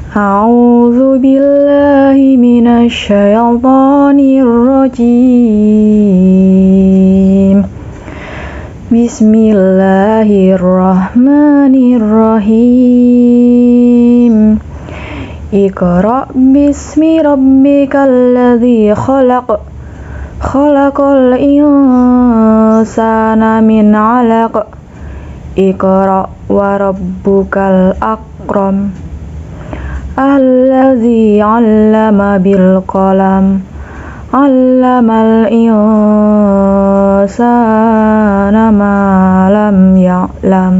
A'udzu billahi minasy syaithanir rajim. Bismillahirrahmanirrahim. Iqra' bismi rabbikal ladzi khalaq. Khalaqal insana min 'alaq. Iqra' wa rabbukal akram. Alladzi 'allama bil qalam. 'Allamal insana ma lam ya'lam.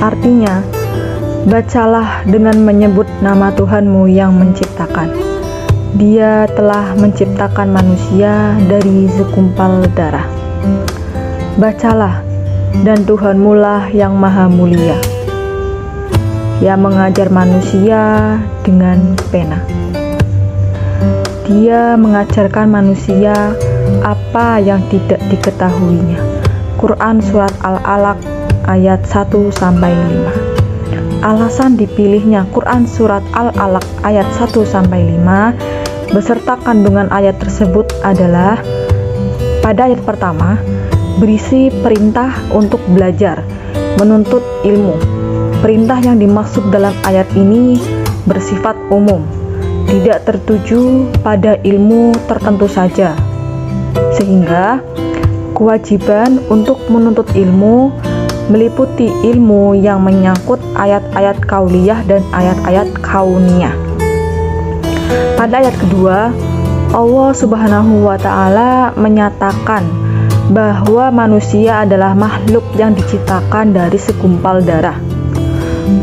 Artinya, bacalah dengan menyebut nama Tuhanmu yang menciptakan. Dia telah menciptakan manusia dari segumpal darah. Bacalah, dan Tuhanmu lah yang maha mulia, yang mengajar manusia dengan pena. Dia mengajarkan manusia apa yang tidak diketahuinya. Quran Surat Al-Alaq ayat 1-5. Alasan dipilihnya Quran Surat Al-Alaq ayat 1-5 beserta kandungan ayat tersebut adalah: pada ayat pertama berisi perintah untuk belajar, menuntut ilmu. Perintah yang dimaksud dalam ayat ini bersifat umum, tidak tertuju pada ilmu tertentu saja, sehingga kewajiban untuk menuntut ilmu meliputi ilmu yang menyangkut ayat-ayat kauliyah dan ayat-ayat kauniyah. Pada ayat kedua, Allah Subhanahu wa Ta'ala menyatakan bahwa manusia adalah makhluk yang diciptakan dari segumpal darah.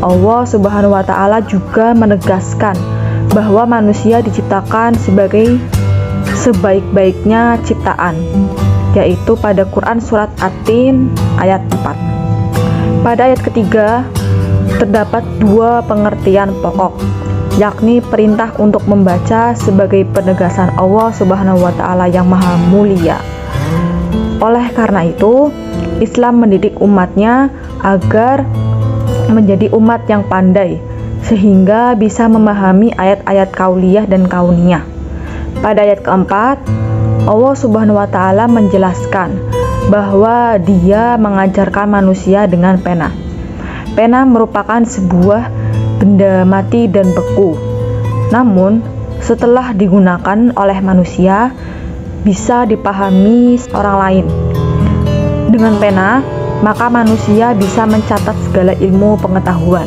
Allah Subhanahu wa Ta'ala juga menegaskan bahwa manusia diciptakan sebagai sebaik-baiknya ciptaan, yaitu pada Quran Surat At-Tin ayat 4. Pada ayat ketiga terdapat dua pengertian pokok, yakni perintah untuk membaca sebagai penegasan Allah Subhanahu wa Ta'ala yang maha mulia. Oleh karena itu, Islam mendidik umatnya agar menjadi umat yang pandai, sehingga bisa memahami ayat-ayat kauliyah dan kauniyah. Pada ayat keempat, Allah Subhanahu wa Ta'ala menjelaskan bahwa Dia mengajarkan manusia dengan pena. Pena merupakan sebuah benda mati dan beku. Namun, setelah digunakan oleh manusia, bisa dipahami orang lain. Dengan pena, maka manusia bisa mencatat segala ilmu pengetahuan.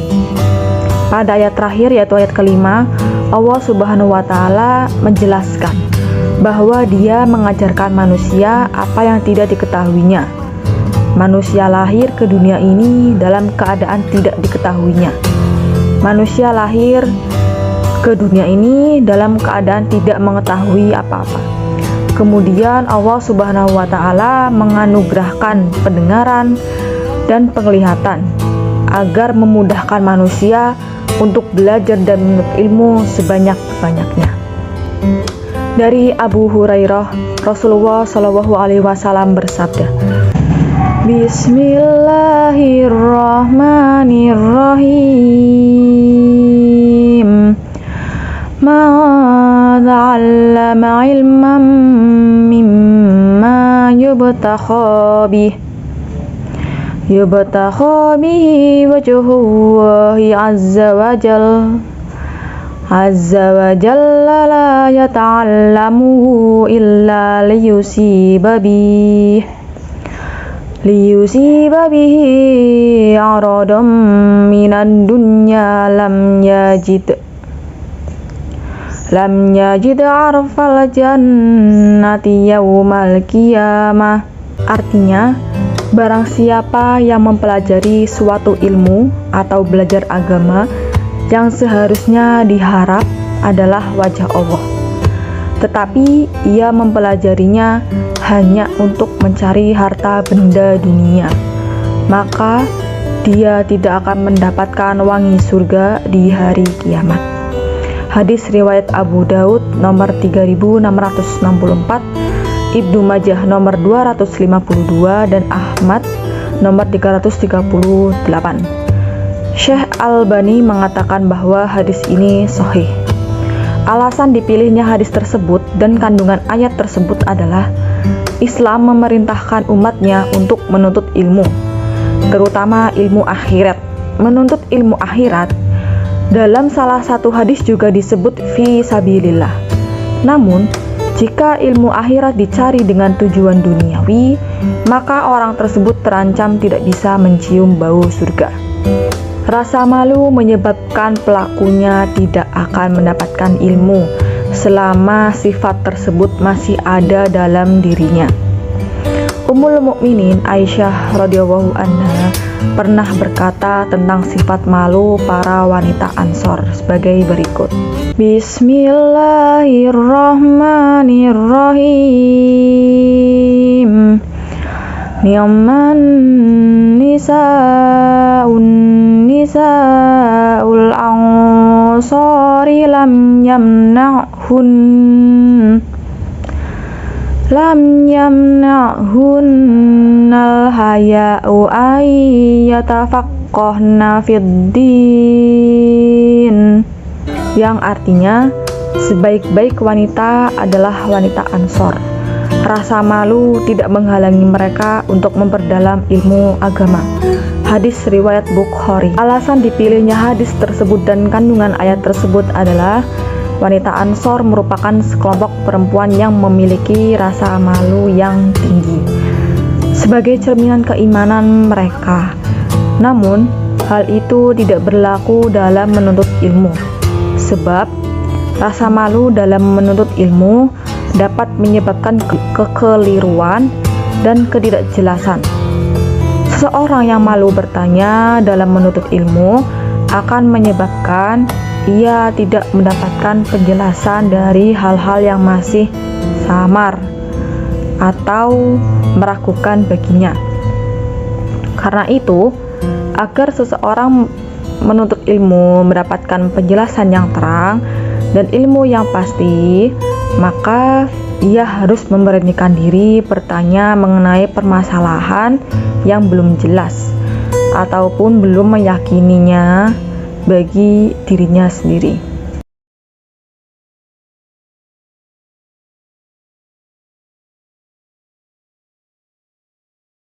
Pada ayat terakhir, yaitu ayat kelima, Allah Subhanahu wa Ta'ala menjelaskan bahwa Dia mengajarkan manusia apa yang tidak diketahuinya. Manusia lahir ke dunia ini dalam keadaan tidak diketahuinya. Manusia lahir ke dunia ini dalam keadaan tidak mengetahui apa-apa. Kemudian Allah Subhanahu wa Ta'ala menganugerahkan pendengaran dan penglihatan agar memudahkan manusia untuk belajar dan menuntut ilmu sebanyak-banyaknya. Dari Abu Hurairah, Rasulullah Shallallahu Alaihi Wasallam bersabda, Bismillahirrahmanirrahim. Man 'allama 'ilman mimma yubtakha bihi wajhullahi 'azza wa jalla la yata'allamu illa liyusiba bihi 'aradan minad dunya lam yajid arfal jannati yaumal qiyamah. Artinya, barang siapa yang mempelajari suatu ilmu atau belajar agama yang seharusnya diharap adalah wajah Allah, tetapi ia mempelajarinya hanya untuk mencari harta benda dunia, maka dia tidak akan mendapatkan wangi surga di hari kiamat. Hadis riwayat Abu Daud nomor 3664, Ibnu Majah nomor 252, dan Ahmad nomor 338. Syekh Albani mengatakan bahwa hadis ini sahih. Alasan dipilihnya hadis tersebut dan kandungan ayat tersebut adalah Islam memerintahkan umatnya untuk menuntut ilmu, terutama ilmu akhirat. Menuntut ilmu akhirat dalam salah satu hadis juga disebut fi sabilillah. Namun, jika ilmu akhirat dicari dengan tujuan duniawi, maka orang tersebut terancam tidak bisa mencium bau surga. Rasa malu menyebabkan pelakunya tidak akan mendapatkan ilmu selama sifat tersebut masih ada dalam dirinya. Ummul Mukminin Aisyah radhiyallahu anha pernah berkata tentang sifat malu para wanita Ansor sebagai berikut. Bismillahirrahmanirrahim. Ni'man nisaul ansari lam yamna'hunnal haya'u ayyatafaqqahna fiddin, yang artinya sebaik-baik wanita adalah wanita Ansor. Rasa malu tidak menghalangi mereka untuk memperdalam ilmu agama. Hadis riwayat Bukhari. Alasan dipilihnya hadis tersebut dan kandungan ayat tersebut adalah wanita Ansor merupakan sekelompok perempuan yang memiliki rasa malu yang tinggi sebagai cerminan keimanan mereka. Namun, hal itu tidak berlaku dalam menuntut ilmu, sebab rasa malu dalam menuntut ilmu dapat menyebabkan kekeliruan dan ketidakjelasan. Seseorang yang malu bertanya dalam menuntut ilmu akan menyebabkan ia tidak mendapatkan penjelasan dari hal-hal yang masih samar atau meragukan baginya. Karena itu, agar seseorang menuntut ilmu mendapatkan penjelasan yang terang dan ilmu yang pasti, maka ia harus memberanikan diri bertanya mengenai permasalahan yang belum jelas ataupun belum meyakininya bagi dirinya sendiri.